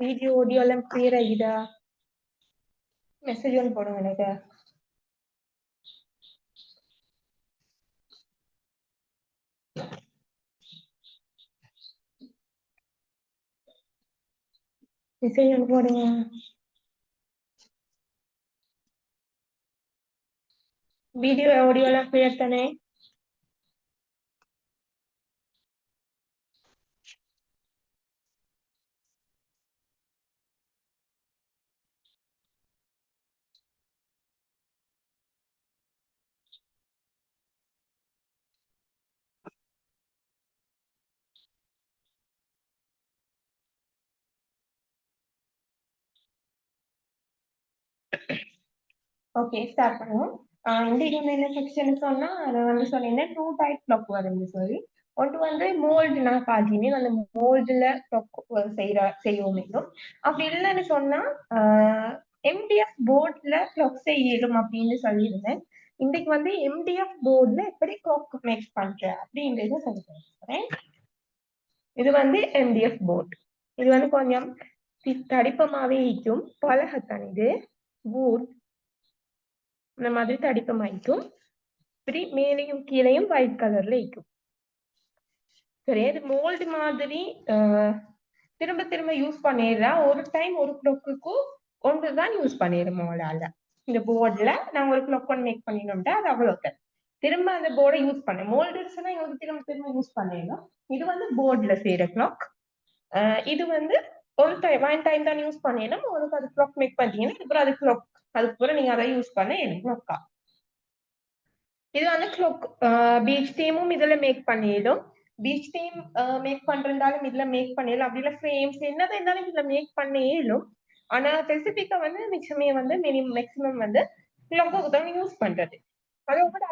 Video audio எல்லாம் clear ஆகிதா? Message ஒன்று போடுங்க எனக்கு. மெசேஜ் ஒன்று போடுங்க. வீடியோ ஆடியோ எல்லாம் கிளியர் தானே? ஓகே, ஸ்டார்ட் பண்ணுவோம். இன்றைக்கு வந்து என்ன செக்ஷன் சொன்னா நான் வந்து சொன்னேன் 2 டைப் கிளாக் வரும்னு சொல்லி. ஒன்று வந்து மோல்டு நான் காட்டினேன், அந்த மோல்டுல கிளாக் செய்வோம் இன்னும். அப்படி இல்லைன்னு சொன்னா எம்டிஎஃப் போர்ட்ல கிளாக் செய்யணும் அப்படின்னு சொல்லியிருந்தேன். இன்னைக்கு வந்து எம்டிஎஃப் போர்ட்ல எப்படி கிளாக் மேக் பண்ற அப்படின்றத சொல்லி தரேன். இது வந்து எம்டிஎஃப் போர்ட். இது வந்து கொஞ்சம் தடிப்பமாவே இருக்கும், பலகத்தான் இது போர்ட். இந்த மாதிரி தடிப்பமாயிக்கும். இப்படி மேலையும் கீழையும் ஒயிட் கலர்ல இருக்கும். சரி, இது மோல்டு மாதிரி திரும்ப திரும்ப யூஸ் பண்ணிடுறா. ஒரு டைம் ஒரு கிளாக்கு ஒன்றுதான் யூஸ் பண்ணிடுறோம் மோலால. இந்த போர்ட்ல நான் ஒரு கிளாக் ஒன்று மேக் பண்ணிடணும்ட்டா அது அவ்வளோக்கு. திரும்ப அந்த போர்டை யூஸ் பண்ணேன். மோல்டர்ஸ்னா இவங்க திரும்ப திரும்ப யூஸ் பண்ணிடணும். இது வந்து போர்ட்ல செய்யற கிளாக். இது வந்து ஒரு டைம் ஒன் டைம் தான் யூஸ் பண்ணிடணும். உங்களுக்கு அது கிளாக் மேக் பண்ணீங்கன்னா அதுக்கப்புறம் அது கிளாக், அதுக்கப்புறம் நீங்க அதை யூஸ் பண்ண கிளாக்கா. இது வந்து கிளாக் பீச் தீமும் இதுல மேக் பண்ணிடும். பீச் தீம் மேக் பண்றதாலும் இதுல மேக் பண்ணிடலாம். அப்படி இல்லை ஃப்ரேம்ஸ் என்னதான் இருந்தாலும் இதுல மேக் பண்ணிடும். ஆனா ஸ்பெசிபிக்கா வந்து மிச்சமே வந்து மேக்ஸிமம் வந்து கிளாக்கு தான் யூஸ் பண்றது. அதோட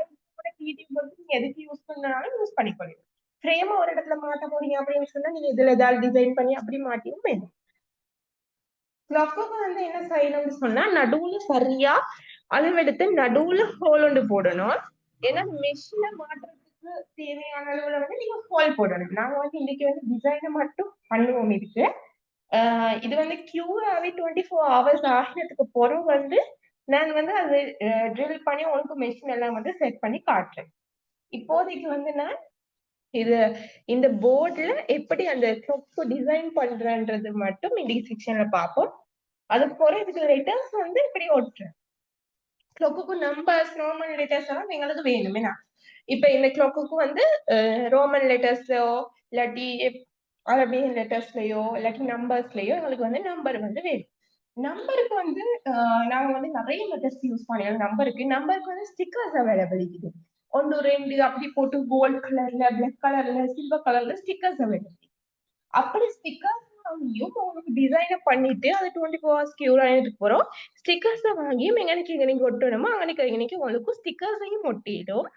யூடியூப் வந்து நீங்க எதுக்கு யூஸ் பண்ணாலும் யூஸ் பண்ணிக்கொள்ளுங்க. ஃப்ரேம் ஒரு இடத்துல மாட்ட போறீங்க அப்படின்னு சொன்னா நீங்க இதுல ஏதாவது டிசைன் பண்ணி அப்படி மாட்டியும் வேணும். கிளாக்கு வந்து என்ன செய்யணும்னு சொன்னா நடுவுல சரியா அளவெடுத்து நடுவுல ஹோல் ஒன்று போடணும். ஏன்னா மெஷினை மாற்றுறதுக்கு தேவையான அளவுல வந்து நீங்க ஹோல் போடணும். நாங்க வந்து இன்னைக்கு வந்து டிசைனை மட்டும் பண்ணுவோம் இதுக்கு. இது வந்து கியூராவே 24 hours ஆகினதுக்கு பிறகு வந்து நான் வந்து அது ட்ரில் பண்ணி உங்களுக்கு மெஷின் எல்லாம் வந்து செட் பண்ணி காட்டுறேன். இப்போதைக்கு வந்து நான் இது இந்த போர்ட்ல எப்படி அந்த கிளாக் டிசைன் பண்றன்றது மட்டும் இன்னைக்கு செக்ஷன்ல பார்ப்போம். அது போற இதுக்கு லெட்டர்ஸ் வந்து இப்படி ஓட்டுறேன். கிளாக்கு நம்பர்ஸ் ரோமன் லெட்டர்ஸ் எல்லாம் எங்களுக்கு வேணுமே. இப்ப இந்த கிளாக்கு வந்து ரோமன் லெட்டர்ஸ்லயோ இல்லாட்டி அரபியன் லெட்டர்ஸ்லயோ இல்லாட்டி நம்பர்ஸ்லயோ எங்களுக்கு வந்து நம்பர் வந்து வேணும். நம்பருக்கு வந்து நாங்க வந்து நிறைய லெட்டர்ஸ் யூஸ் பண்ணிடுறோம். நம்பருக்கு வந்து ஸ்டிக்கர்ஸ் அவைலபிள் இருக்குது. 1 2 அப்படி போட்டு கோல்ட் கலர்ல, பிளாக் கலர்ல, சில்வர் கலர்ல ஸ்டிக்கர்ஸ் அவைலபிள். அப்படி ஸ்டிக்கர்ஸ் வாங்கியும் உங்களுக்கு டிசைனை பண்ணிட்டு அது 24 hours கியூர் ஆனதுக்கு போறோம். ஸ்டிக்கர்ஸை வாங்கியும் எங்கனைக்கு நீங்க ஒட்டணுமோ அங்கனைக்கு உங்களுக்கு ஸ்டிக்கர்ஸையும் ஒட்டிடும்.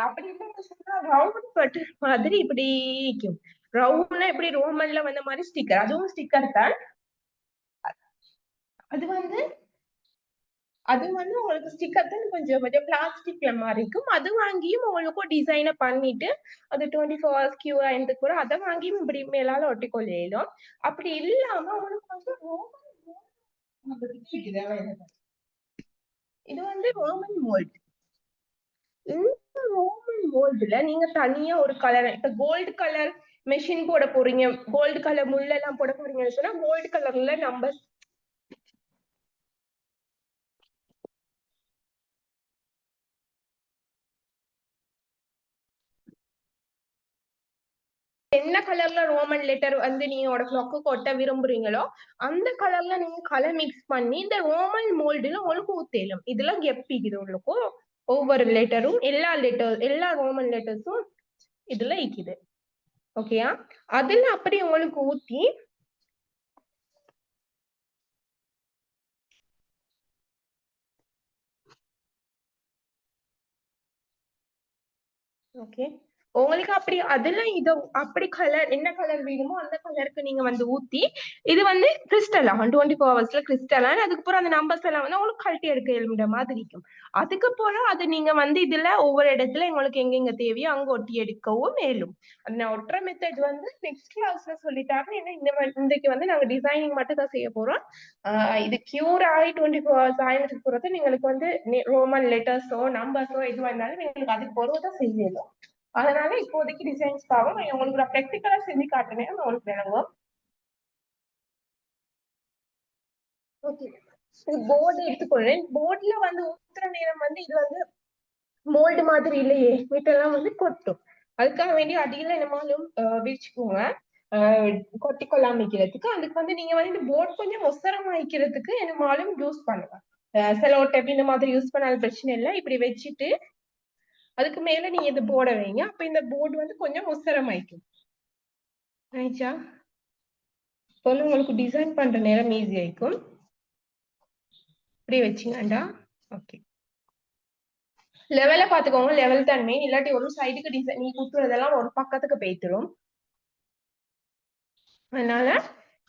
அப்படி சொன்னா ரவுண்ட் பட்டு மாதிரி இப்படி இருக்கும். ரவுண்ட்னா இப்படி ரோமன்ல வந்த மாதிரி ஸ்டிக்கர், அதுவும் ஸ்டிக்கர் தான். அது வந்து உங்களுக்கு ஸ்டிக்கர் தான் கொஞ்சம் கொஞ்சம் பிளாஸ்டிக்ல மாதிரி இருக்கும். அது வாங்கியும் உங்களுக்கு டிசைனை பண்ணிட்டு அது 24 hours கியூ ஆயிருக்கு கூட அதை வாங்கியும் இப்படி மேலால ஒட்டிக்கொள்ளும். அப்படி இல்லாம உங்களுக்கு வந்து இது வந்து ரோமன் மோல்ட். இந்த ரோமன் மோல்டுல நீங்க தனியா ஒரு கலர், இப்ப கோல்டு கலர் மெஷின் போட போறீங்க, கோல்டு கலர் முள்ள எல்லாம் போட போறீங்கன்னு சொன்னா கோல்டு கலர்ல நம்பர் என்ன கலர்ல ரோமன் லெட்டர் வந்து நீங்க கிளாக்கு கொட்ட விரும்புறீங்களோ அந்த கலர்ல நீங்க கலர் மிக்ஸ் பண்ணி இந்த ரோமன் மோல்டுல உங்களுக்கு ஊத்தேலும். இதுல கெப்பிக்குது உங்களுக்கு ஒவ்வொரு லெட்டரும், எல்லா ரோமன் லெட்டர்ஸும் இதுல இருக்குது. ஓகேயா? அதுல அப்படி உங்களுக்கு ஊத்தி ஓகே உங்களுக்கு அப்படி அதுல இது அப்படி கலர் என்ன கலர் வேணுமோ அந்த கலருக்கு நீங்க வந்து ஊத்தி இது வந்து கிறிஸ்டலா 24 ஹவர்ஸ்ல கிறிஸ்டலா அதுக்கப்புறம் அந்த நம்பர்ஸ் எல்லாம் வந்து உங்களுக்கு கழட்டி எடுக்க எழுதுற மாதிரி இருக்கும். அதுக்கப்புறம் அது நீங்க வந்து இதுல ஒவ்வொரு இடத்துல உங்களுக்கு எங்கெங்க தேவையோ அங்க ஒட்டி எடுக்கவும் மேலும். அந்த ஒட்டுற மெத்தட் வந்து நெக்ஸ்ட் கிளாஸ்ல சொல்லிட்டாங்க. ஏன்னா இன்றைக்கு வந்து நாங்க டிசைனிங் மட்டும் தான் செய்ய போறோம். இது கியூர் ஆகி 24 ஹவர்ஸ் ஆயிரத்துக்கு போறது நீங்களுக்கு வந்து ரோமன் லெட்டர்ஸோ நம்பர்ஸோ எதுவாக இருந்தாலும் நீங்களுக்கு அதுக்கு பொறுவதான் செய்யணும். அதனால இப்போதைக்கு டிசைன்ஸ்க்காக நான் உங்களுக்கு நான் ப்ராக்டிக்கலா செஞ்சு காட்டுனேன் உங்களுக்கு விளங்கும். ஓகே, போர்டு எடுத்துக்கொள்றேன். போர்டுல வந்து ஊத்துற நேரம் வந்து இது வந்து மோல்டு மாதிரி இல்லையே, வீட்டெல்லாம் வந்து கொட்டும். அதுக்காக வேண்டி அடியில என்னமாலும் விரிச்சுக்கோங்க. கொட்டி கொள்ளாம வைக்கிறதுக்கு அதுக்கு வந்து நீங்க வந்து இந்த போர்டு கொஞ்சம் ஒசரம் வைக்கிறதுக்கு என்னமாலும் யூஸ் பண்ணுங்க. செலோ டேப் இந்த மாதிரி யூஸ் பண்ணாத பிரச்சனை இல்லை. இப்படி வச்சுட்டு அதுக்கு மேல நீங்க இது போர்டை வைங்க. அப்ப இந்த போர்டு வந்து கொஞ்சம் ஒசரம் ஆயிக்கும். ஆயிடுச்சா? வந்து உங்களுக்கு டிசைன் பண்ற நேரம் ஈஸி ஆயிக்கும். இப்படி வச்சீங்கடா. ஓகே, லெவல பாத்துக்கோங்க. லெவல் தான் மெயின். இல்லாட்டி ஒரு சைடுக்கு டிசைன் நீ குத்துறதெல்லாம் ஒரு பக்கத்துக்கு போய்த்திரும். அதனால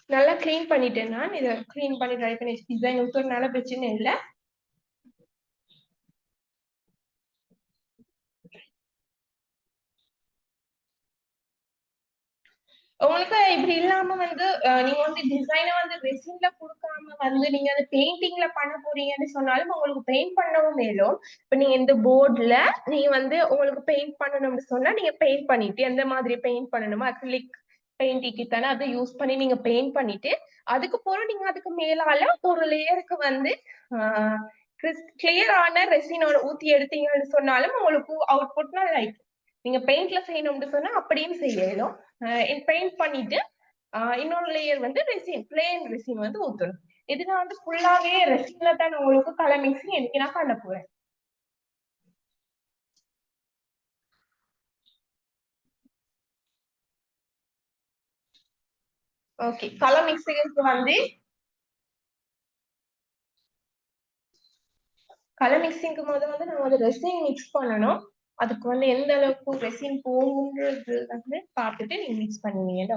நல்லா கிளீன் பண்ணிட்டேன். நான் இதை கிளீன் பண்ணி ட்ரை பண்ணி டிசைன் ஊத்துறதுனால பிரச்சனை இல்லை. உங்களுக்கு இப்படி இல்லாம வந்து நீங்க வந்து டிசைனை வந்து ரெசின்ல கொடுக்காம வந்து நீங்க அந்த பெயிண்டிங்ல பண்ண போறீங்கன்னு சொன்னாலும் உங்களுக்கு பெயிண்ட் பண்ணவும் மேலும். இப்ப நீங்க இந்த போர்டுல நீங்க வந்து உங்களுக்கு பெயிண்ட் பண்ணணும்னு சொன்னா நீங்க பெயிண்ட் பண்ணிட்டு எந்த மாதிரி பெயிண்ட் பண்ணணுமோ அக்ரிலிக் பெயிண்டிக்கு தானே அதை யூஸ் பண்ணி நீங்க பெயிண்ட் பண்ணிட்டு அதுக்கு போறோம். நீங்க அதுக்கு மேலால ஒரு லேயருக்கு வந்து கிளியரான ரெசினோட ஊத்தி எடுத்தீங்கன்னு சொன்னாலும் உங்களுக்கு அவுட்புட் நல்லா இருக்கும். நீங்க பெயிண்ட்ல செய்யணும்னு சொன்னா அப்படியும் செய்யணும். பெயிண்ட் பண்ணிட்டு இன்னொரு லேயர் வந்து ரெசின் பிளேன் ரெசின் வந்து ஊத்தணும். இதுல வந்து ஃபுல்லாவே ரெசின்ல தான் உங்களுக்கு கலர் மிக்சிங் எனக்கு நான் பண்ண போறேன். ஓகே, கலர் மிக்சிங்க்கு வந்து கலர் மிக்சிங்க்கு முதல்ல வந்து நம்ம வந்து ரெசின் மிக்ஸ் பண்ணணும். அதுக்கு வந்து எந்த அளவுக்கு ரெசின் போகுன்றது வந்து பார்த்துட்டு நீங்க மிக்ஸ் பண்ணுவீங்க.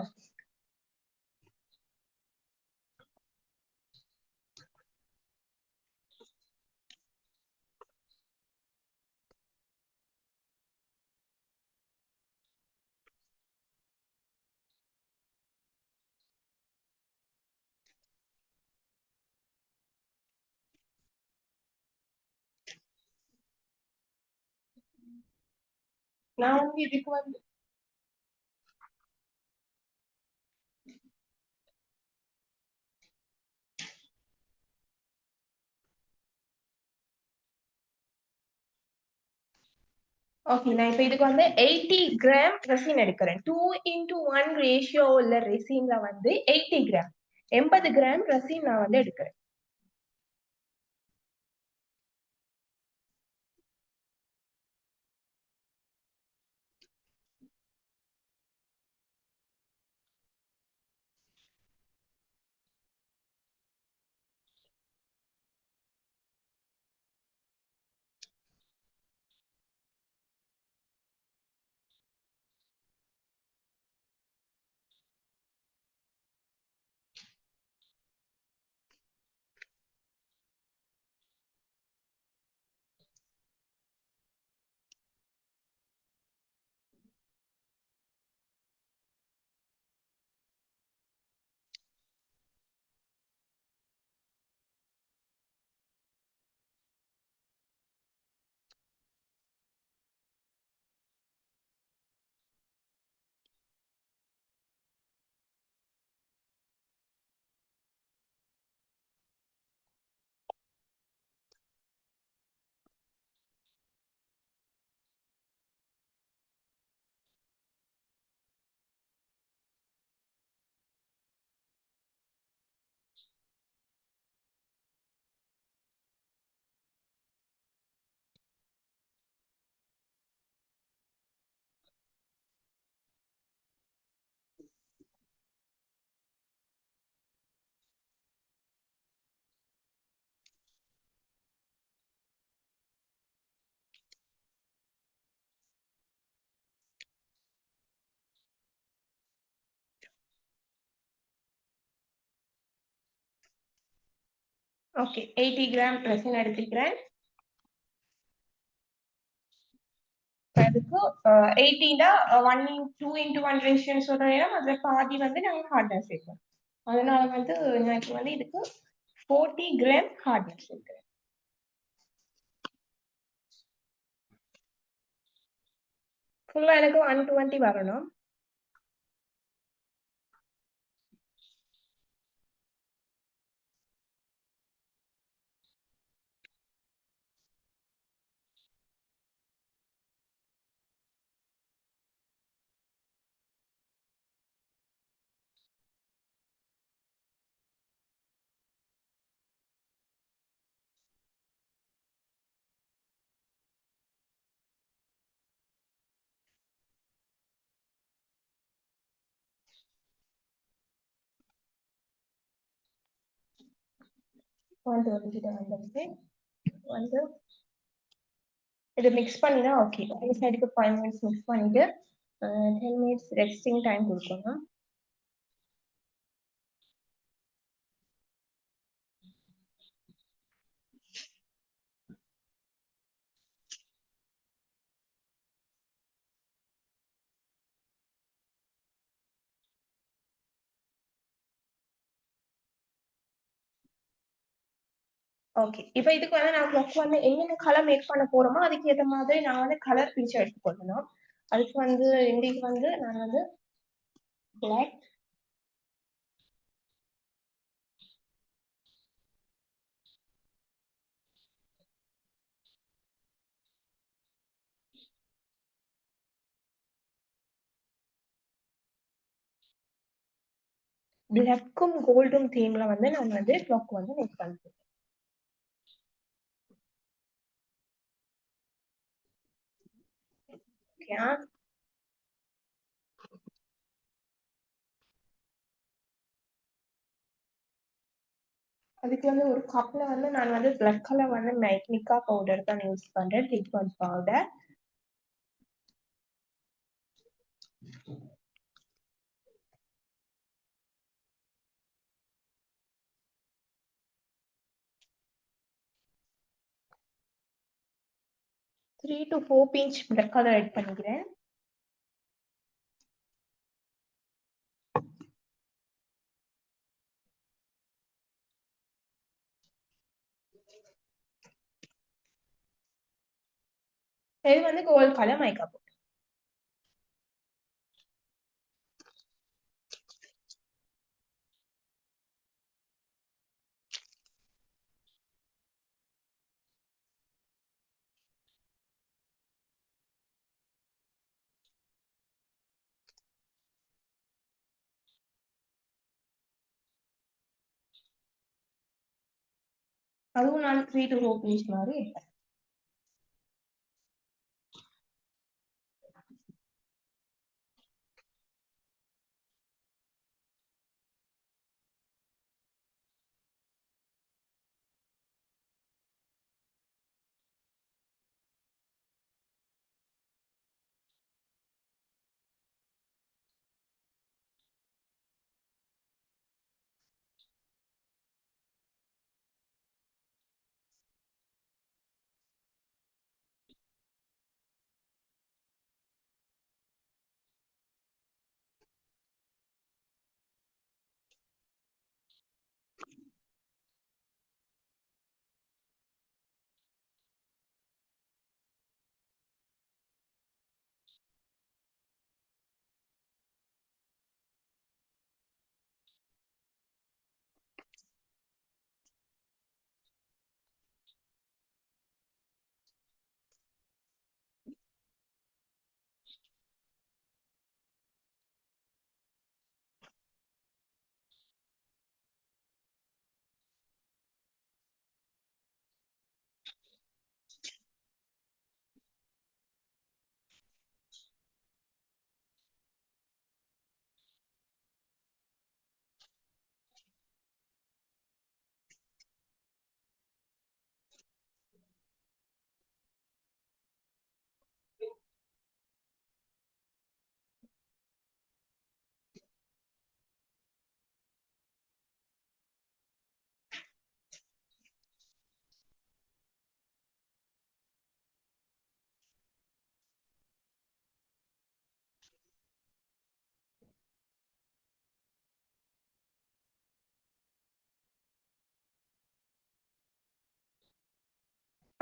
நான் வந்து இதுக்கு வந்து ஓகே, நான் இப்ப இதுக்கு வந்து 80 கிராம் ரெசின் எடுக்கிறேன். 2:1 ரேஷியோ உள்ள ரெசின்ல வந்து 80 கிராம் 80 கிராம் ரெசின் நான் வந்து எடுக்கிறேன். ஓகே 80 கிராம் ரெசின் எடுத்துக்கிறேன். அதுக்கு 80 1 2 into 1 ரேஷியோன்னு சொல்ற நேரம் அதுல பாதி வந்து நாங்க ஹார்ட்னர் சேர்ப்போம். அதனால வந்து எனக்கு வந்து இதுக்கு 40 கிராம் ஹார்ட்னர் சேர்க்கிறேன். ஃபுல்லா எனக்கு 120 வரணும். வந்து வந்துட்டு வந்துருச்சு. வந்து இது மிக்ஸ் பண்ணினா ஓகே. இந்த சைடுக்கு 5 மினிட்ஸ் மிக்ஸ் பண்ணிட்டு 10 மினிட்ஸ் ரெஸ்டிங் டைம் கொடுக்கணும். ஓகே. இப்ப இதுக்கு வந்து நான் க்ளாக் வந்து என்னென்ன கலர் மேக் பண்ண போறோமோ அதுக்கு ஏத்த மாதிரி நான் வந்து கலர் பிரிச்சு எடுத்துக்கொள்ளணும். அதுக்கு வந்து இன்னைக்கு வந்து நான் வந்து பிளாக், பிளாக்கும் கோல்டும் தீம்ல வந்து நான் வந்து க்ளாக் வந்து மேக் பண்றேன். ஓகே. அதுக்கு வந்து ஒரு கப்ல வந்து நான் வந்து பிளாக் கலர் வந்து மிக்கா பவுடர் தான் யூஸ் பண்றேன். Treatment powder. 3 to 4 pinch black colour add பண்ணிக்கிறேன். இது வந்து கோல்ட் கலர் மைக்கா பவுடர். அதுவும் நான் 3 to 4 பிஞ்ச் மாதிரி எடுப்பேன்.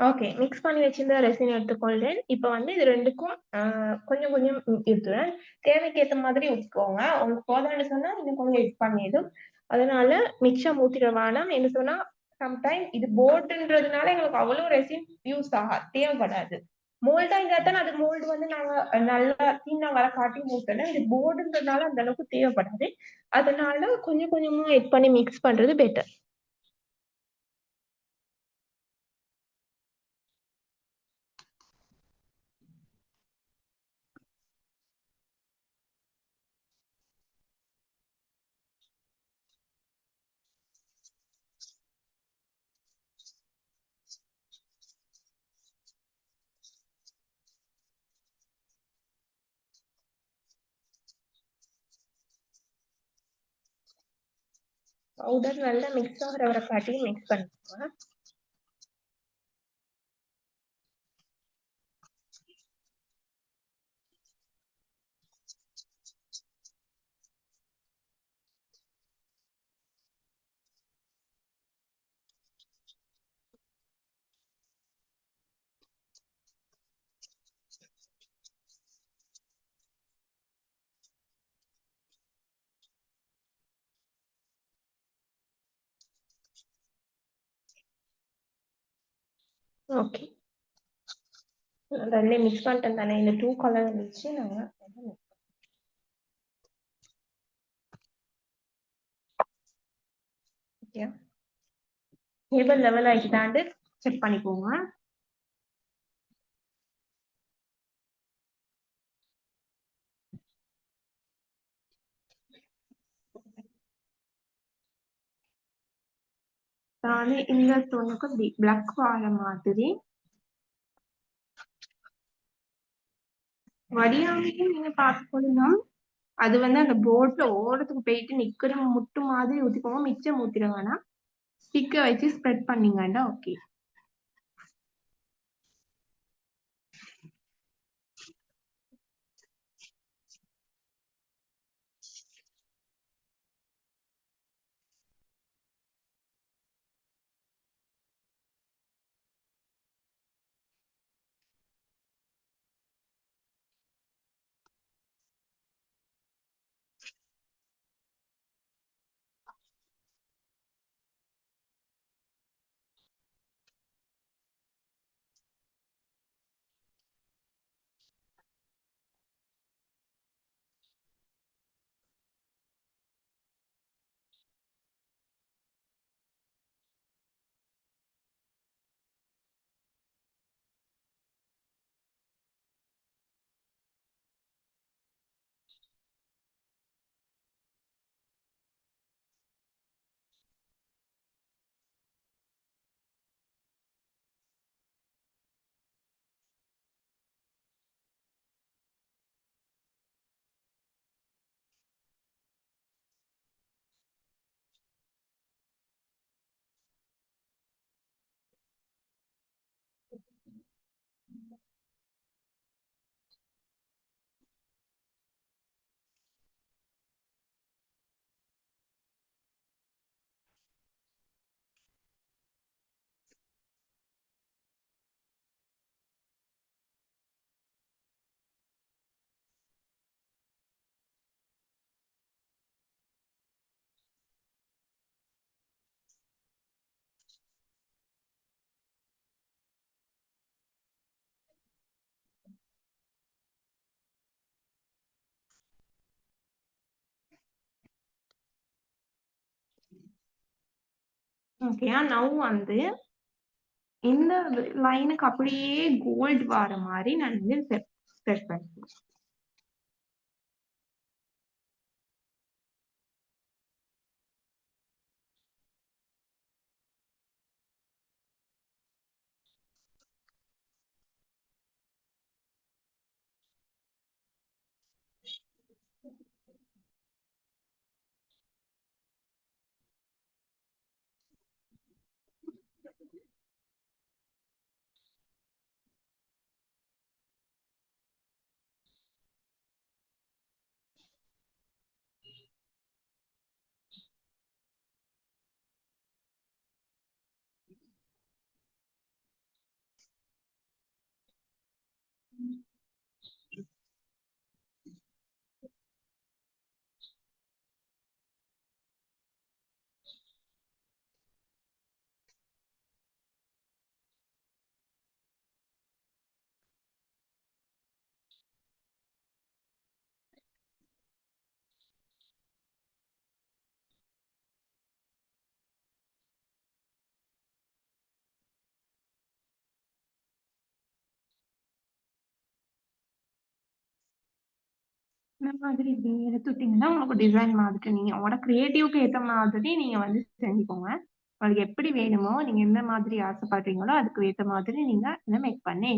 ஓகே. மிக்ஸ் பண்ணி வச்சிருந்த ரெசின் எடுத்துக்கொள்றேன். இப்ப வந்து இது 2க்கும் கொஞ்சம் கொஞ்சம் ஊத்துறேன். தேவைக்கு ஏத்த மாதிரி ஊத்திக்கோங்க. உங்களுக்கு போதான்னு சொன்னா இன்னும் கொஞ்சம் எட் பண்ணிடும். அதனால மிச்சம் ஊத்திட வேணாம். என்ன சொன்னா, சம்டைம் இது போர்டுன்றதுனால எங்களுக்கு அவ்வளோ ரெசின் தேவைப்படாது. மோல்டா இருந்தா அது மோல்டு வந்து நாங்க நல்லா தின்னா வர காட்டி ஊத்தணும். இது போர்டுன்றதுனால அந்த அளவுக்கு தேவைப்படாது. அதனால கொஞ்சம் கொஞ்சமா எட் பண்ணி மிக்ஸ் பண்றது பெட்டர். பவுடர் நல்லா மிக்ஸ் ஆகுற வர காட்டி மிக்ஸ் பண்ணிக்கோங்க. ஓகே. ரெண்டையும் மிக்ஸ் பண்ணிட்டேன் தானே. இந்த 2 கலர் வந்துச்சு. நாங்க ஓகே. டேபிள் லெவல் ஆகிட்டாண்டு செக் பண்ணிக்கோங்க. அதாவது இந்த தோணுக்கு பிளாக் வர மாதிரி வடியாமையும் நீங்க பார்த்துக்கொள்ளலாம். அது வந்து அந்த போர்ட்ல ஓரத்துக்கு போயிட்டு நிக்கிற முட்டு மாதிரி ஊத்திக்கோங்க. மிச்சம் ஊத்திட வேணாம். ஸ்டிக்கை வச்சு ஸ்ப்ரெட் பண்ணீங்கன்னா ஓகே. ஓகே. நவ் வந்து இந்த லைனுக்கு அப்படியே கோல்ட் வர மாதிரி நான் வந்து ஸ்ப்ரெட் பண்ணுவேன். இந்த மாதிரி இப்படி எடுத்துட்டீங்கன்னா, உங்களுக்கு டிசைன் மாதிரி நீங்க உங்களோட கிரியேட்டிவ்க்கு ஏத்த மாதிரி நீங்க வந்து செஞ்சுக்கோங்க. உங்களுக்கு எப்படி வேணுமோ, நீங்க எந்த மாதிரி ஆசைப்படுறீங்களோ, அதுக்கு ஏத்த மாதிரி நீங்க இத மேக் பண்ணி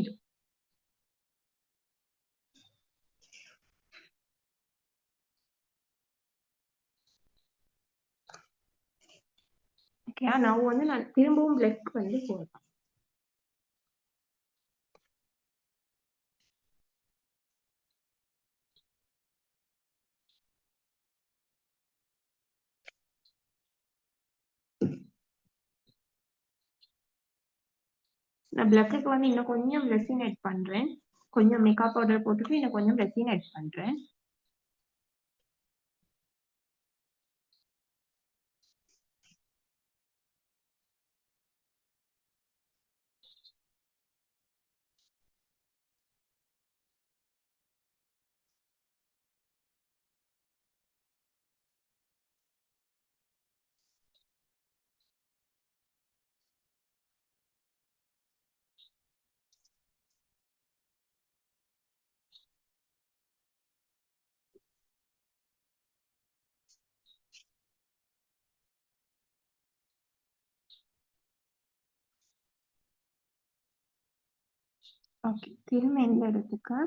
ஓகேயா? நான் திரும்பவும் பிளக் வந்து போடுறேன். நான் பிளக்குக்கு வந்து இன்னும் கொஞ்சம் பிளஸ்ஸிங் ஆட் பண்றேன். கொஞ்சம் மேக்கப் பவுடர் போட்டுட்டு இன்னும் கொஞ்சம் பிளஸ்ஸிங் ஆட் பண்றேன். ஓகே. திரும்ப இந்த இடத்துக்கு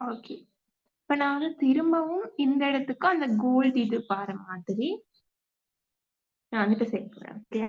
ஓகே. இப்ப நான் வந்து திரும்பவும் இந்த இடத்துக்கு அந்த கோல்ட் இது பாரு மாதிரி நான் வந்துட்டு சேர்க்கிறேன். ஓகே.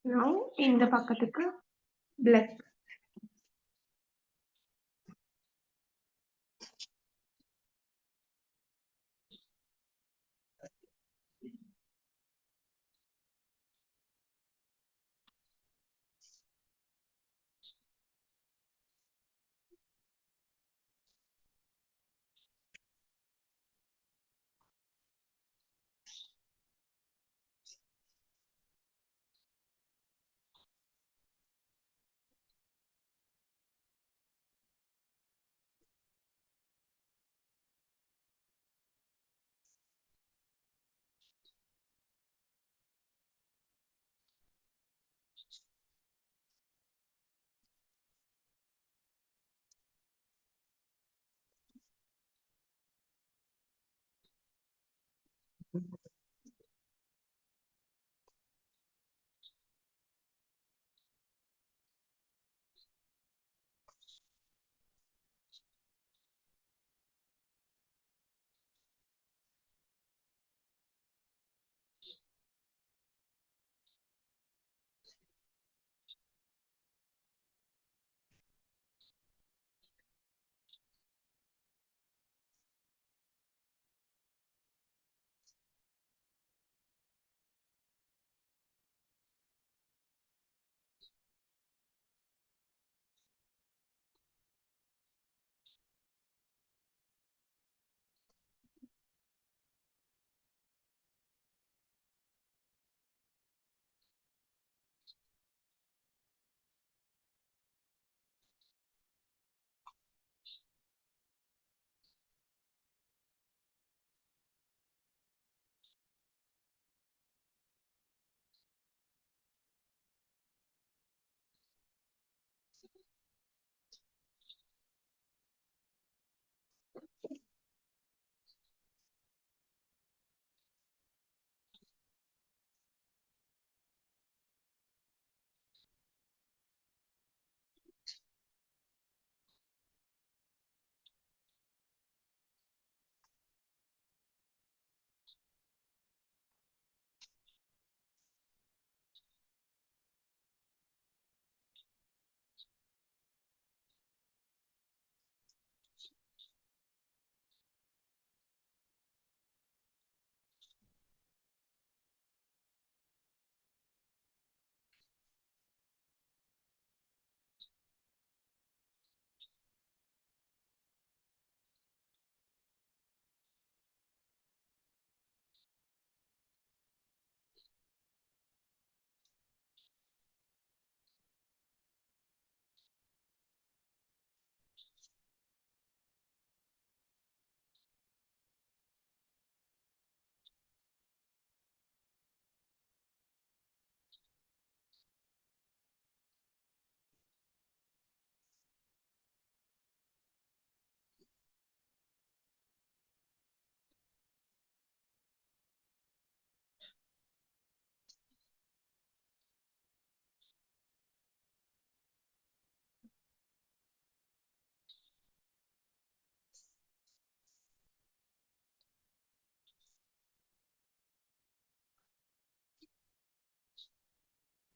Now இந்த பக்கத்துக்கு black.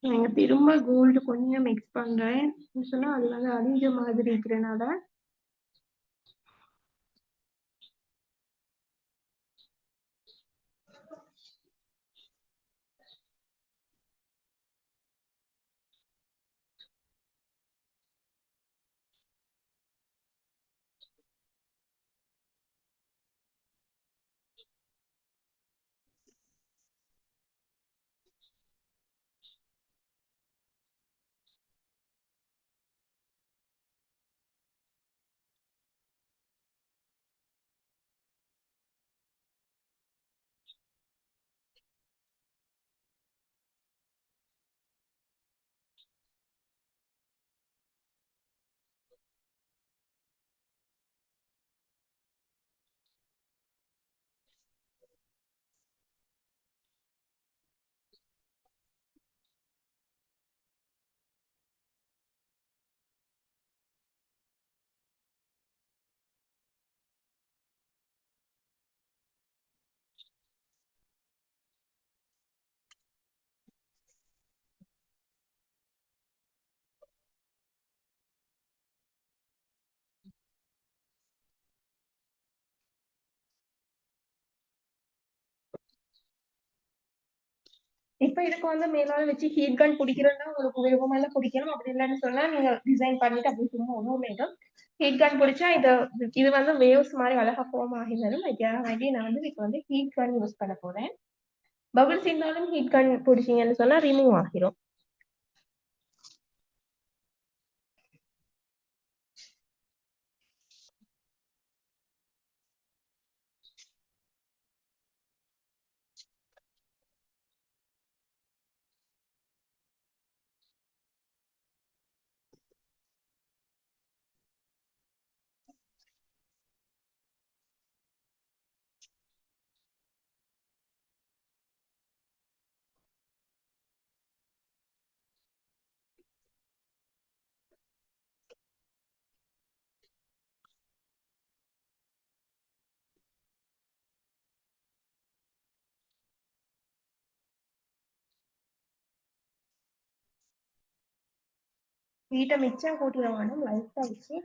நீங்க திரும்ப கோல்டு கொஞ்சம் மிக்ஸ் பண்றேன் சொன்னா அது வந்து அழிஞ்ச மாதிரி இருக்கிறனால இப்ப இதுக்கு வந்து மேலால வச்சு ஹீட் கன் பிடிக்கிறோம்னா உங்களுக்கு விருப்பமெல்லாம் பிடிக்கணும் அப்படி இல்லைன்னு சொன்னா நீங்க டிசைன் பண்ணிட்டு அப்படி சும்மா ஒண்ணுமே ஹீட் கன் பிடிச்சா இது வந்து வேவ்ஸ் மாதிரி அழகா ஃபார்ம் ஆகி வரும் அதுக்காக வேண்டி நான் வந்து இதுக்கு வந்து ஹீட் கன் யூஸ் பண்ண போறேன் பபிள்ஸ் இருந்தாலும் ஹீட் கன் பிடிச்சீங்கன்னு சொன்னா ரிமூவ் ஆகிரும் ஹீட்டை மிச்சம் கூட்டிட வேணும் லைட்டா வச்சு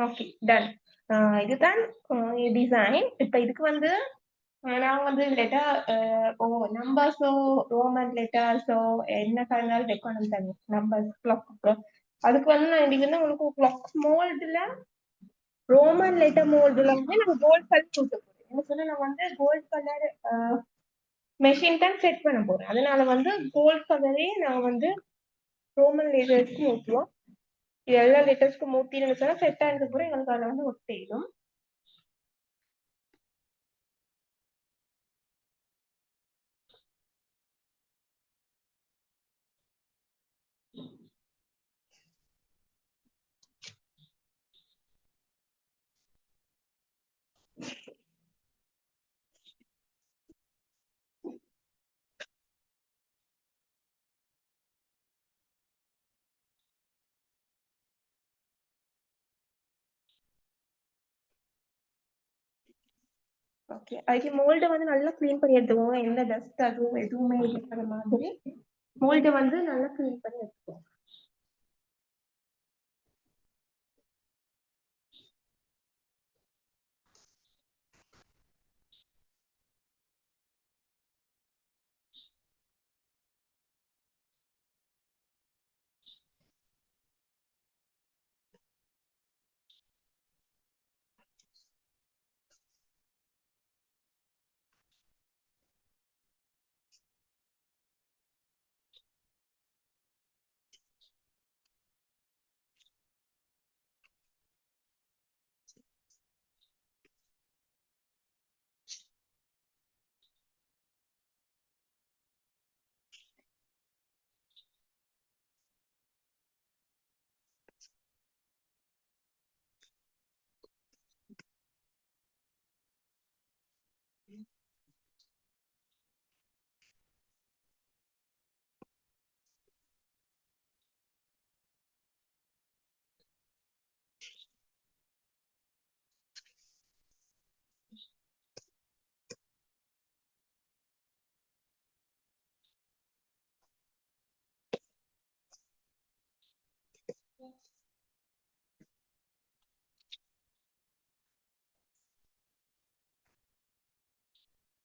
ஓகே டன். இதுதான் டிசைன். இப்ப இதுக்கு வந்து நான் வந்து லெட்டர் ஓ நம்பர்ஸோ ரோமன் லெட்டர்ஸோ என்ன கலந்தாலும் வைக்கணும் தானே நம்பர்ஸ் கிளாக். அதுக்கு வந்து நான் இன்னைக்கு வந்து உங்களுக்கு கிளாக் மோல்டுல ரோமன் லெட்டர் மோல்டுல வந்து நான் கோல்ட் கலர் கொடுக்க போறேன். என்ன சொன்னா நான் வந்து கோல்ட் கலர் மெஷின் தான் செட் பண்ண போறேன். அதனால வந்து கோல்ட் கலரே நான் வந்து ரோமன் லெட்டர்ஸ்க்கு ஊற்றுவோம். இது எல்லா லெட்டர்ஸ்க்கும் மூத்தின்னு சொன்னா செட் ஆனது கூட எங்களுக்கு அதில் வந்து ஒட்டிடும். ஓகே, அதுக்கு மோல்டை வந்து நல்லா க்ளீன் பண்ணி எடுத்துக்கோங்க. எந்த டஸ்ட் அதுவும் எதுவுமே இருக்கிற மாதிரி மோல்டை வந்து நல்லா க்ளீன் பண்ணி எடுத்துக்கோங்க.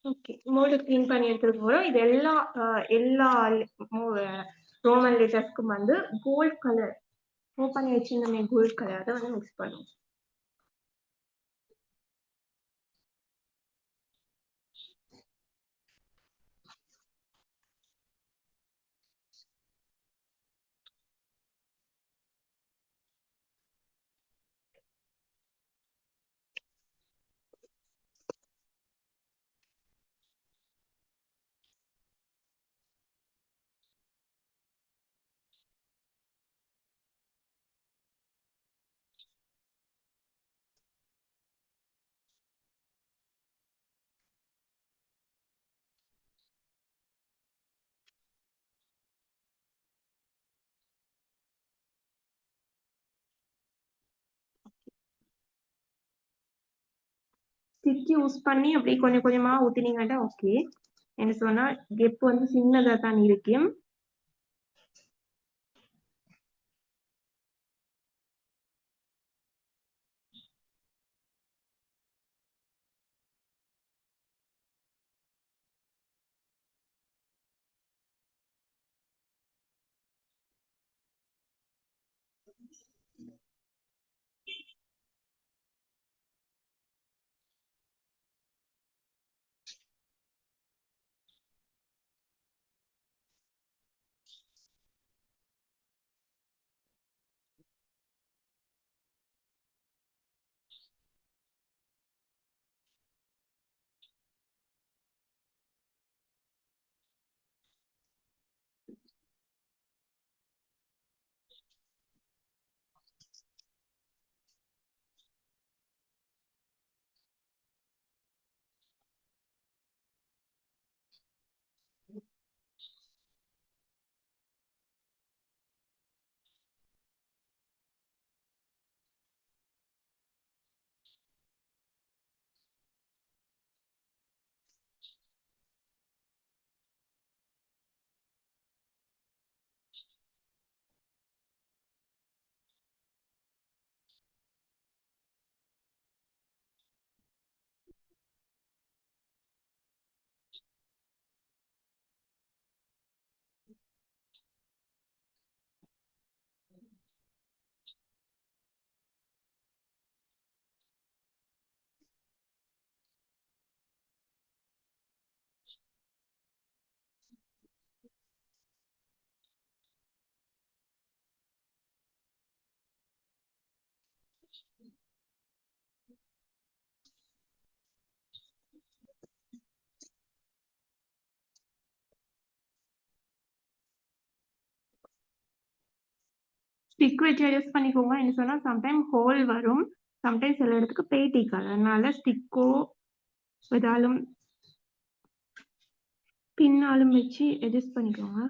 ஓகே, மோல்டு க்ளீன் பண்ணி எடுத்துட்டு போறோம். இது எல்லா ரோமன் லெட்டர்ஸ்க்கும் வந்து கோல்ட் கலர் பண்ணி வச்சிருந்தோமே கோல்ட் கலர் அதை வந்து மிக்ஸ் பண்ணுவோம். ஸ்டிக் யூஸ் பண்ணி அப்படியே கொஞ்சம் கொஞ்சமா ஊத்தினீங்கன்னா ஓகே. என்ன சொன்னா கெப் வந்து சின்னதா தான் இருக்கு. ஸ்டிக் வச்சு அட்ஜஸ்ட் பண்ணிக்கோங்க. என்ன சொன்னா சம்டைம் ஹோல் வரும், சம்டைம் சில இடத்துக்கு பேட்டிக்காது. அதனால ஸ்டிக்கோ ஏதாலும் பின்னாலும் வச்சு அட்ஜஸ்ட் பண்ணிக்கோங்க.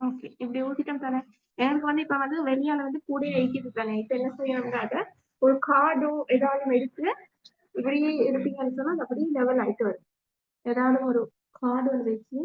ஓகே, இப்படி ஊத்திட்டோம் தானே. எனக்கு வந்து இப்ப வந்து வெளியால வந்து கூட எழுதிட்டு தானே. இப்ப என்ன செய்யணும்னாக்க ஒரு கார்டோ ஏதாவது எடுத்து இப்படி எடுத்தீங்கன்னு சொன்னா அது அப்படியே லெவல் ஆயிட்டு வரும். ஏதாவது ஒரு கார்டு வந்து வச்சு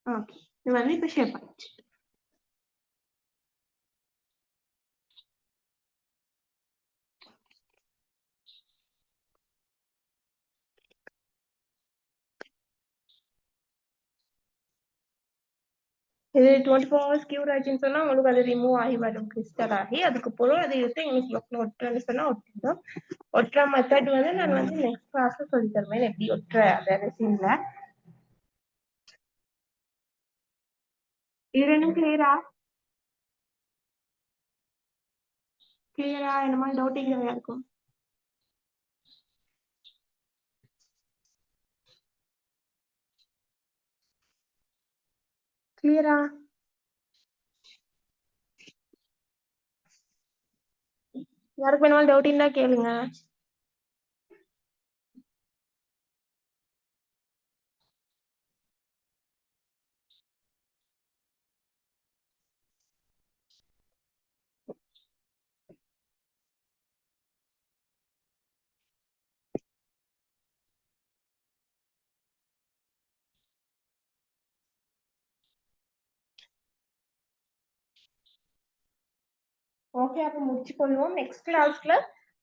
ஓகே, இது வந்து இப்ப ஷேப் ஆயிடுச்சு. இது 24 hours கியூர் ஆச்சுன்னு சொன்னா உங்களுக்கு அது ரிமூவ் ஆகி வரும், கிறிஸ்டல் ஆகி. அதுக்கப்புறம் அதை எடுத்து எங்களுக்கு ஒட்டுறேன்னு சொன்னா ஒட்டிடும். ஒட்டுற மெத்தட் வந்து நான் வந்து நெக்ஸ்ட் கிளாஸ்ல சொல்லி தருவேன், எப்படி ஒட்டுற அந்த ரெசின்ல. இது ரெண்டும் கிளியரா? கிளியரா? என்ன மாதிரி டவுட் இருக்கும்? கிளியரா? யாருக்கு வேணாலும் டவுட் இருந்தா கேளுங்க. ஓகே, அப்ப முடிச்சுக்கொள்வோம். நெக்ஸ்ட் கிளாஸ்ல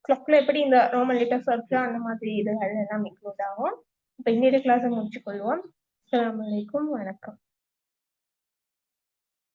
கிளாக்ல எப்படி இந்த ரோமன் லெட்டர் சர்க்கிள் அந்த மாதிரி இதுகள் எல்லாம் இன்க்ளூட் ஆகும். இப்ப இன்னொரு கிளாஸை முடிச்சுக்கொள்வோம். அஸ்ஸலாமு அலைக்கும், வணக்கம்.